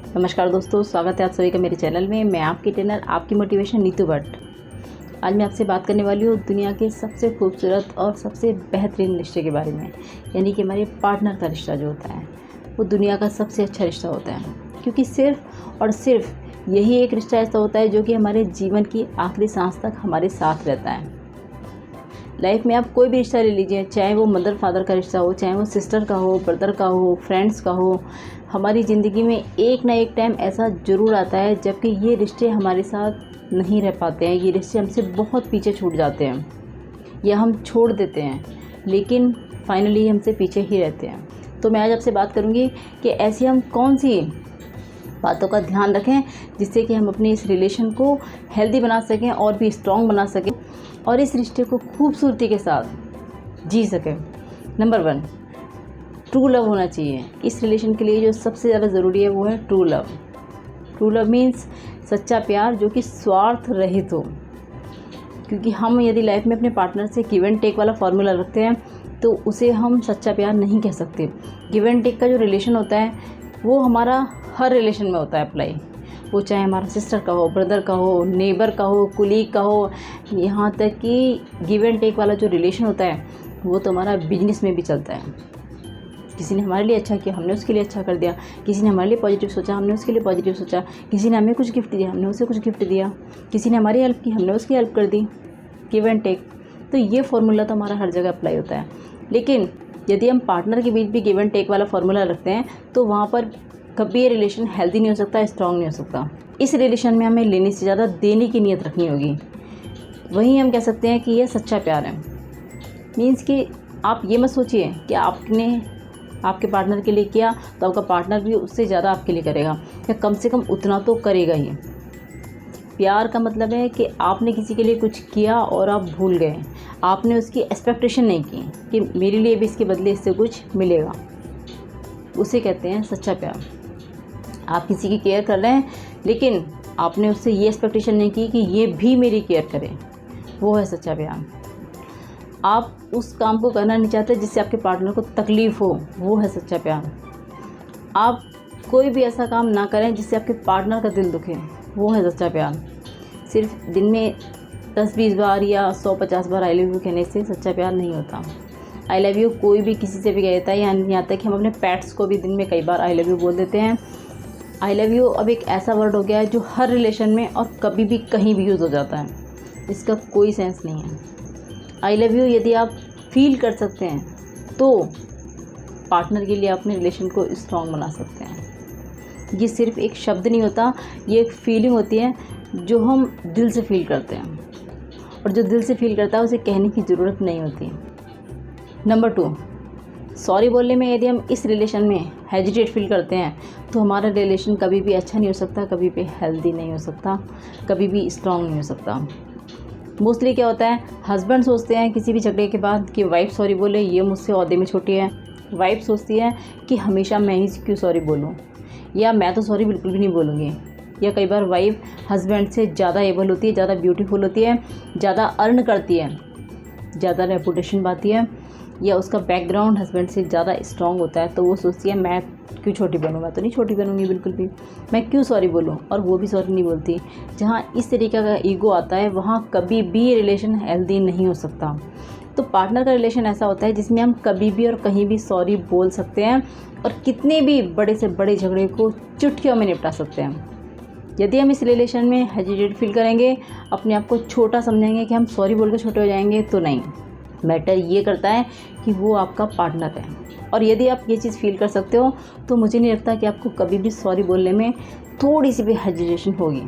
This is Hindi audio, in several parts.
नमस्कार दोस्तों, स्वागत है आप सभी का मेरे चैनल में। मैं आपकी ट्रेनर, आपकी मोटिवेशन नीतू भट्ट। आज मैं आपसे बात करने वाली हूँ दुनिया के सबसे खूबसूरत और सबसे बेहतरीन रिश्ते के बारे में, यानी कि हमारे पार्टनर का रिश्ता जो होता है वो दुनिया का सबसे अच्छा रिश्ता होता है, क्योंकि सिर्फ़ और सिर्फ यही एक रिश्ता ऐसा होता है जो कि हमारे जीवन की आखिरी सांस तक हमारे साथ रहता है। लाइफ में आप कोई भी रिश्ता ले लीजिए, चाहे वो मदर फादर का रिश्ता हो, चाहे वो सिस्टर का हो, ब्रदर का हो, फ्रेंड्स का हो, हमारी ज़िंदगी में एक ना एक टाइम ऐसा ज़रूर आता है जबकि ये रिश्ते हमारे साथ नहीं रह पाते हैं। ये रिश्ते हमसे बहुत पीछे छूट जाते हैं या हम छोड़ देते हैं, लेकिन फाइनली हमसे पीछे ही रहते हैं। तो मैं आज आपसे बात करूँगी कि ऐसी हम कौन सी बातों का ध्यान रखें जिससे कि हम अपने इस रिलेशन को हेल्दी बना सकें और भी स्ट्रॉन्ग बना सकें और इस रिश्ते को खूबसूरती के साथ जी सकें। नंबर 1, ट्रू लव होना चाहिए। इस रिलेशन के लिए जो सबसे ज़्यादा ज़रूरी है वो है true love. True love means सच्चा प्यार जो कि स्वार्थ रहित हो, क्योंकि हम यदि लाइफ में अपने पार्टनर से गिव एंड टेक वाला फॉर्मूला रखते हैं तो उसे हम सच्चा प्यार नहीं कह सकते। गिव एंड टेक का जो रिलेशन होता है वो हमारा हर रिलेशन में होता है अप्लाई, वो चाहे हमारा सिस्टर का हो, ब्रदर का हो, नेबर का हो, कुलीग का हो, यहाँ तक कि गिव एंड टेक वाला जो रिलेशन होता है वो तो हमारा बिजनेस में भी चलता है। किसी ने हमारे लिए अच्छा किया, हमने उसके लिए अच्छा कर दिया। किसी ने हमारे लिए पॉजिटिव सोचा, हमने उसके लिए पॉजिटिव सोचा। किसी ने हमें कुछ गिफ्ट दिया, हमने उसे कुछ गिफ्ट दिया। किसी ने हमारी हेल्प की, हमने उसकी हेल्प कर दी। गिव एंड टेक, तो ये फार्मूला तो हमारा हर जगह अप्लाई होता है। लेकिन यदि हम पार्टनर के बीच भी गिव एंड टेक वाला फार्मूला रखते हैं तो वहाँ पर कभी ये रिलेशन हेल्दी नहीं हो सकता, स्ट्रॉन्ग नहीं हो सकता। इस रिलेशन में हमें लेने से ज़्यादा देने की नीयत रखनी होगी। वहीं हम कह सकते हैं कि यह सच्चा प्यार है। मीन्स कि आप ये मत सोचिए कि आपने आपके पार्टनर के लिए किया तो आपका पार्टनर भी उससे ज़्यादा आपके लिए करेगा, या कम से कम उतना तो करेगा ही। प्यार का मतलब है कि आपने किसी के लिए कुछ किया और आप भूल गए, आपने उसकी एक्सपेक्टेशन नहीं की कि मेरे लिए भी इसके बदले इससे कुछ मिलेगा। उसे कहते हैं सच्चा प्यार। आप किसी की केयर कर रहे हैं लेकिन आपने उससे ये एक्सपेक्टेशन नहीं की कि ये भी मेरी केयर करे, वो है सच्चा प्यार। आप उस काम को करना नहीं चाहते जिससे आपके पार्टनर को तकलीफ़ हो, वो है सच्चा प्यार। आप कोई भी ऐसा काम ना करें जिससे आपके पार्टनर का दिल दुखे, वो है सच्चा प्यार। सिर्फ दिन में 10-20 बार या 100-50 बार आई लव यू कहने से सच्चा प्यार नहीं होता। आई लव यू कोई भी किसी से भी कह देता है, यहाँ तक कि हम अपने पेट्स को भी दिन में कई बार आई लव यू बोल देते हैं। आई लव यू अब एक ऐसा वर्ड हो गया है जो हर रिलेशन में और कभी भी कहीं भी यूज़ हो जाता है, इसका कोई सेंस नहीं है। आई लव यू यदि आप फील कर सकते हैं तो पार्टनर के लिए अपने रिलेशन को स्ट्रॉन्ग बना सकते हैं। ये सिर्फ एक शब्द नहीं होता, ये एक फीलिंग होती है जो हम दिल से फील करते हैं, और जो दिल से फील करता है उसे कहने की ज़रूरत नहीं होती। नंबर 2, सॉरी बोलने में यदि हम इस रिलेशन में हेजिटेट फील करते हैं तो हमारा रिलेशन कभी भी अच्छा नहीं हो सकता, कभी भी हेल्दी नहीं हो सकता, कभी भी स्ट्रॉन्ग नहीं हो सकता। मोस्टली क्या होता है, हस्बैंड सोचते हैं किसी भी झगड़े के बाद कि वाइफ सॉरी बोले, ये मुझसे ओहदे में छोटी है। वाइफ सोचती है कि हमेशा मैं ही क्यों सॉरी बोलूँ, या मैं तो सॉरी बिल्कुल भी नहीं बोलूँगी। या कई बार वाइफ हस्बैंड से ज़्यादा एबल होती है, ज़्यादा ब्यूटीफुल होती है, ज़्यादा अर्न करती है, ज़्यादा रेपुटेशन पाती है, या उसका बैकग्राउंड हस्बैंड से ज़्यादा स्ट्रॉन्ग होता है, तो वो सोचती है मैं क्यों छोटी बनूँ, मैं तो नहीं छोटी बनूँगी बिल्कुल भी, मैं क्यों सॉरी बोलूँ, और वो भी सॉरी नहीं बोलती। जहाँ इस तरीके का ईगो आता है वहाँ कभी भी रिलेशन हेल्दी नहीं हो सकता। तो पार्टनर का रिलेशन ऐसा होता है जिसमें हम कभी भी और कहीं भी सॉरी बोल सकते हैं और कितने भी बड़े से बड़े झगड़े को चुटकियों में निपटा सकते हैं। यदि हम इस रिलेशन में हेजिटेट फील करेंगे, अपने आप को छोटा समझेंगे कि हम सॉरी बोल के छोटे हो जाएंगे, तो नहीं। मैटर ये करता है कि वो आपका पार्टनर है, और यदि आप ये चीज़ फील कर सकते हो तो मुझे नहीं लगता कि आपको कभी भी सॉरी बोलने में थोड़ी सी भी हेजिटेशन होगी।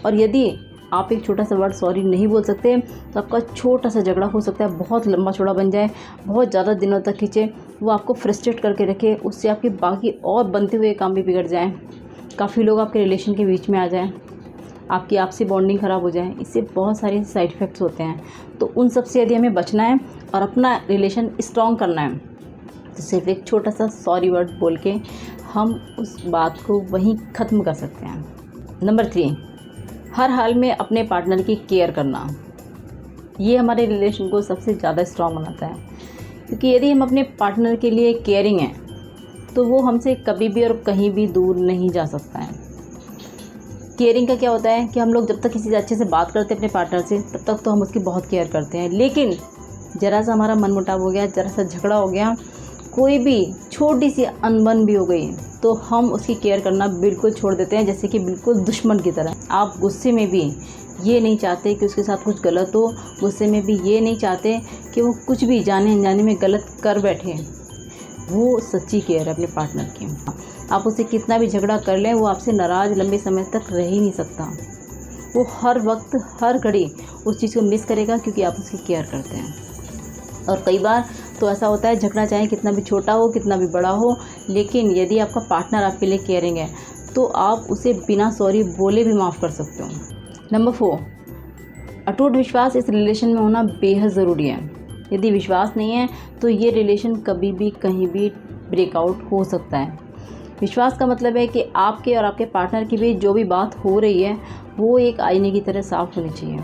और यदि आप एक छोटा सा वर्ड सॉरी नहीं बोल सकते तो आपका छोटा सा झगड़ा हो सकता है बहुत लंबा चौड़ा बन जाए, बहुत ज़्यादा दिनों तक खींचे, वो आपको फ्रस्ट्रेट करके रखे, उससे आपके बाकी और बनते हुए काम भी बिगड़ जाएँ, काफ़ी लोग आपके रिलेशन के बीच में आ जाएँ, आपकी आपसी बॉन्डिंग ख़राब हो जाए। इससे बहुत सारे साइड इफ़ेक्ट्स होते हैं। तो उन सब से यदि हमें बचना है और अपना रिलेशन स्ट्रॉन्ग करना है तो सिर्फ एक छोटा सा सॉरी वर्ड बोल के हम उस बात को वहीं ख़त्म कर सकते हैं। नंबर 3, हर हाल में अपने पार्टनर की केयर करना। ये हमारे रिलेशन को सबसे ज़्यादा स्ट्रॉन्ग बनाता है, क्योंकि यदि हम अपने पार्टनर के लिए केयरिंग हैं तो वो हमसे कभी भी और कहीं भी दूर नहीं जा सकता है। केयरिंग का क्या होता है कि हम लोग जब तक किसी से अच्छे से बात करते हैं अपने पार्टनर से, तब तक तो हम उसकी बहुत केयर करते हैं, लेकिन ज़रा सा हमारा मनमुटाव हो गया, ज़रा सा झगड़ा हो गया, कोई भी छोटी सी अनबन भी हो गई, तो हम उसकी केयर करना बिल्कुल छोड़ देते हैं, जैसे कि बिल्कुल दुश्मन की तरह। आप गुस्से में भी ये नहीं चाहते कि उसके साथ कुछ गलत हो, गुस्से में भी ये नहीं चाहते कि वो कुछ भी जाने अनजाने में गलत कर बैठे। वो सच्ची केयर है अपने पार्टनर की। आप उससे कितना भी झगड़ा कर लें, वो आपसे नाराज़ लंबे समय तक रह ही नहीं सकता। वो हर वक्त हर घड़ी उस चीज़ को मिस करेगा क्योंकि आप उसकी केयर करते हैं। और कई बार तो ऐसा होता है, झगड़ा चाहे कितना भी छोटा हो, कितना भी बड़ा हो, लेकिन यदि आपका पार्टनर आपके लिए केयरिंग है तो आप उसे बिना सॉरी बोले भी माफ़ कर सकते हो। नंबर 4, अटूट विश्वास इस रिलेशन में होना बेहद ज़रूरी है। यदि विश्वास नहीं है तो ये रिलेशन कभी भी कहीं भी ब्रेकआउट हो सकता है। विश्वास का मतलब है कि आपके और आपके पार्टनर के बीच जो भी बात हो रही है वो एक आईने की तरह साफ होनी चाहिए।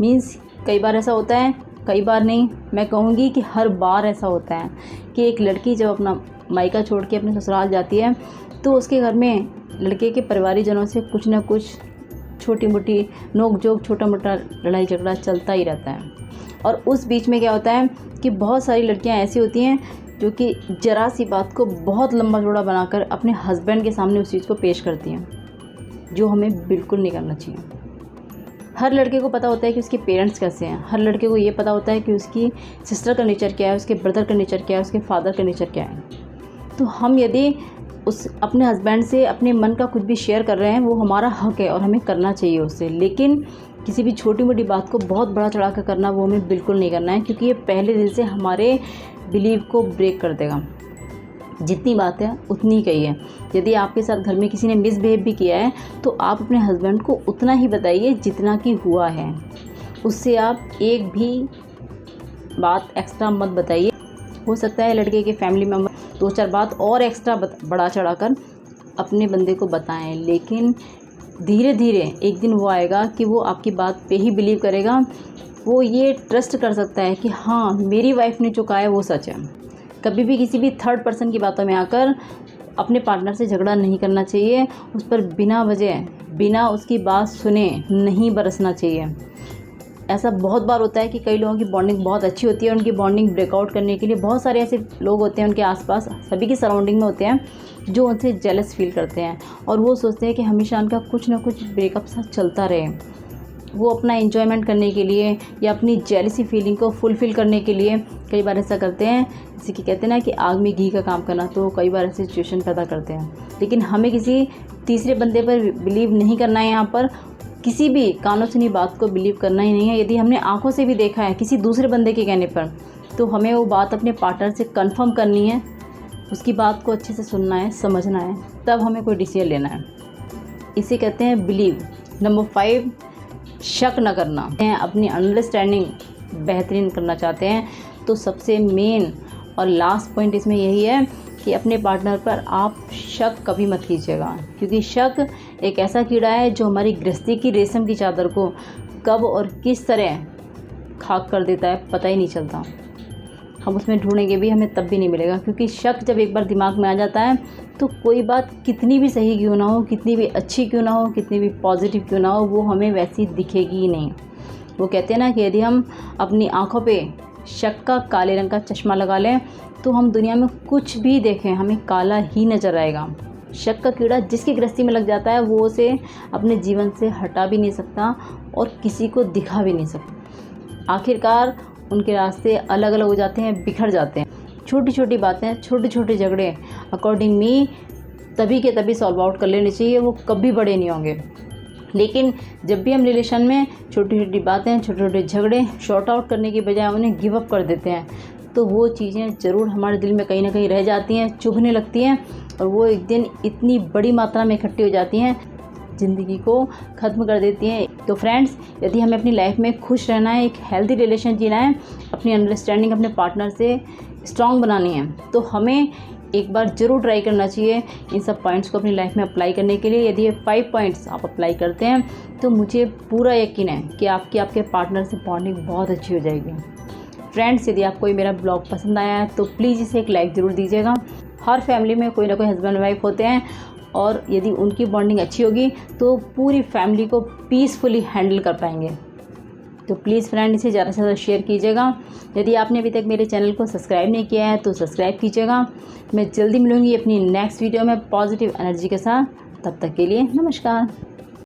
मीन्स कई बार ऐसा होता है, कई बार नहीं, मैं कहूँगी कि हर बार ऐसा होता है कि एक लड़की जब अपना मायका छोड़ के अपने ससुराल जाती है तो उसके घर में लड़के के परिवारीजनों से कुछ ना कुछ छोटी मोटी नोक झोंक, छोटा मोटा लड़ाई झगड़ा चलता ही रहता है। और उस बीच में क्या होता है कि बहुत सारी लड़कियां ऐसी होती हैं जो कि ज़रा सी बात को बहुत लंबा चौड़ा बनाकर अपने हस्बैंड के सामने उस चीज़ को पेश करती हैं, जो हमें बिल्कुल नहीं करना चाहिए। हर लड़के को पता होता है कि उसके पेरेंट्स कैसे हैं, हर लड़के को ये पता होता है कि उसकी सिस्टर का नेचर क्या है, उसके ब्रदर का नेचर क्या है, उसके फादर का नेचर क्या है। तो हम यदि उस अपने हस्बैंड से अपने मन का कुछ भी शेयर कर रहे हैं, वो हमारा हक है और हमें करना चाहिए उससे, लेकिन किसी भी छोटी मोटी बात को बहुत बड़ा चढ़ा कर करना वो हमें बिल्कुल नहीं करना है, क्योंकि ये पहले दिन से हमारे बिलीव को ब्रेक कर देगा। जितनी बात है उतनी कही है। यदि आपके साथ घर में किसी ने मिसबिहेव भी किया है तो आप अपने हस्बैंड को उतना ही बताइए जितना कि हुआ है, उससे आप एक भी बात एक्स्ट्रा मत बताइए। हो सकता है लड़के के फैमिली मेम्बर 2-4 बात और एक्स्ट्रा बड़ा चढ़ा कर अपने बंदे को बताएं, लेकिन धीरे धीरे एक दिन वो आएगा कि वो आपकी बात पे ही बिलीव करेगा। वो ये ट्रस्ट कर सकता है कि हाँ, मेरी वाइफ ने जो कहा है वो सच है। कभी भी किसी भी थर्ड पर्सन की बातों में आकर अपने पार्टनर से झगड़ा नहीं करना चाहिए, उस पर बिना वजह बिना उसकी बात सुने नहीं बरसना चाहिए। ऐसा बहुत बार होता है कि कई लोगों की बॉन्डिंग बहुत अच्छी होती है, उनकी बॉन्डिंग ब्रेकआउट करने के लिए बहुत सारे ऐसे लोग होते हैं उनके आसपास, सभी की सराउंडिंग में होते हैं, जो उनसे जेलस फील करते हैं और वो सोचते हैं कि हमेशा उनका कुछ ना कुछ ब्रेकअप साथ चलता रहे। वो अपना एंजॉयमेंट करने के लिए या अपनी जेलसी फीलिंग को फुलफ़िल करने के लिए कई बार ऐसा करते हैं, जैसे कि कहते हैं ना कि आग में घी का काम करना, तो कई बार ऐसी सिचुएशन पैदा करते हैं। लेकिन हमें किसी तीसरे बंदे पर बिलीव नहीं करना है, यहाँ पर किसी भी कानों सुनी बात को बिलीव करना ही नहीं है। यदि हमने आंखों से भी देखा है किसी दूसरे बंदे के कहने पर, तो हमें वो बात अपने पार्टनर से कंफर्म करनी है, उसकी बात को अच्छे से सुनना है, समझना है, तब हमें कोई डिसीजन लेना है। इसे कहते हैं बिलीव। नंबर 5, शक न करना। अपनी अंडरस्टैंडिंग बेहतरीन करना चाहते हैं तो सबसे मेन और लास्ट पॉइंट इसमें यही है कि अपने पार्टनर पर आप शक कभी मत कीजिएगा, क्योंकि शक एक ऐसा कीड़ा है जो हमारी गृहस्थी की रेशम की चादर को कब और किस तरह खाक कर देता है पता ही नहीं चलता। हम उसमें ढूंढेंगे भी, हमें तब भी नहीं मिलेगा, क्योंकि शक जब एक बार दिमाग में आ जाता है तो कोई बात कितनी भी सही क्यों ना हो, कितनी भी अच्छी क्यों ना हो, कितनी भी पॉजिटिव क्यों ना हो, वो हमें वैसी दिखेगी ही नहीं। वो कहते हैं ना कि यदि हम अपनी आँखों पे शक का काले रंग का चश्मा लगा लें तो हम दुनिया में कुछ भी देखें हमें काला ही नज़र आएगा। शक का कीड़ा जिसकी गृहस्थी में लग जाता है वो उसे अपने जीवन से हटा भी नहीं सकता और किसी को दिखा भी नहीं सकता। आखिरकार उनके रास्ते अलग अलग हो जाते हैं, बिखर जाते हैं। छोटी छोटी बातें, छोटे छोटे झगड़े अकॉर्डिंग मी तभी के तभी सॉल्व आउट कर लेने चाहिए, वो कभी बड़े नहीं होंगे। लेकिन जब भी हम रिलेशन में छोटी छोटी बातें, छोटे छोटे झगड़े शॉर्ट आउट करने की बजाय उन्हें गिव अप कर देते हैं तो वो चीज़ें ज़रूर हमारे दिल में कहीं ना कहीं रह जाती हैं, चुभने लगती हैं और वो एक दिन इतनी बड़ी मात्रा में इकट्ठी हो जाती हैं, ज़िंदगी को ख़त्म कर देती हैं। तो फ्रेंड्स, यदि हमें अपनी लाइफ में खुश रहना है, एक हेल्दी रिलेशन जीना है, अपनी अंडरस्टैंडिंग अपने पार्टनर से स्ट्रॉन्ग बनानी है, तो हमें एक बार ज़रूर ट्राई करना चाहिए इन सब पॉइंट्स को अपनी लाइफ में अप्लाई करने के लिए। यदि ये 5 पॉइंट्स आप अप्लाई करते हैं तो मुझे पूरा यकीन है कि आपके पार्टनर से बॉन्डिंग बहुत अच्छी हो जाएगी। फ्रेंड्स, यदि आपको ये मेरा ब्लॉग पसंद आया है तो प्लीज़ इसे एक लाइक ज़रूर दीजिएगा। हर फैमिली में कोई ना कोई हस्बैंड वाइफ होते हैं और यदि उनकी बॉन्डिंग अच्छी होगी तो पूरी फैमिली को पीसफुली हैंडल कर पाएंगे। तो प्लीज़ फ्रेंड, इसे ज़्यादा से ज़्यादा शेयर कीजिएगा। यदि आपने अभी तक मेरे चैनल को सब्सक्राइब नहीं किया है तो सब्सक्राइब कीजिएगा। मैं जल्दी मिलूँगी अपनी नेक्स्ट वीडियो में पॉजिटिव एनर्जी के साथ। तब तक के लिए नमस्कार।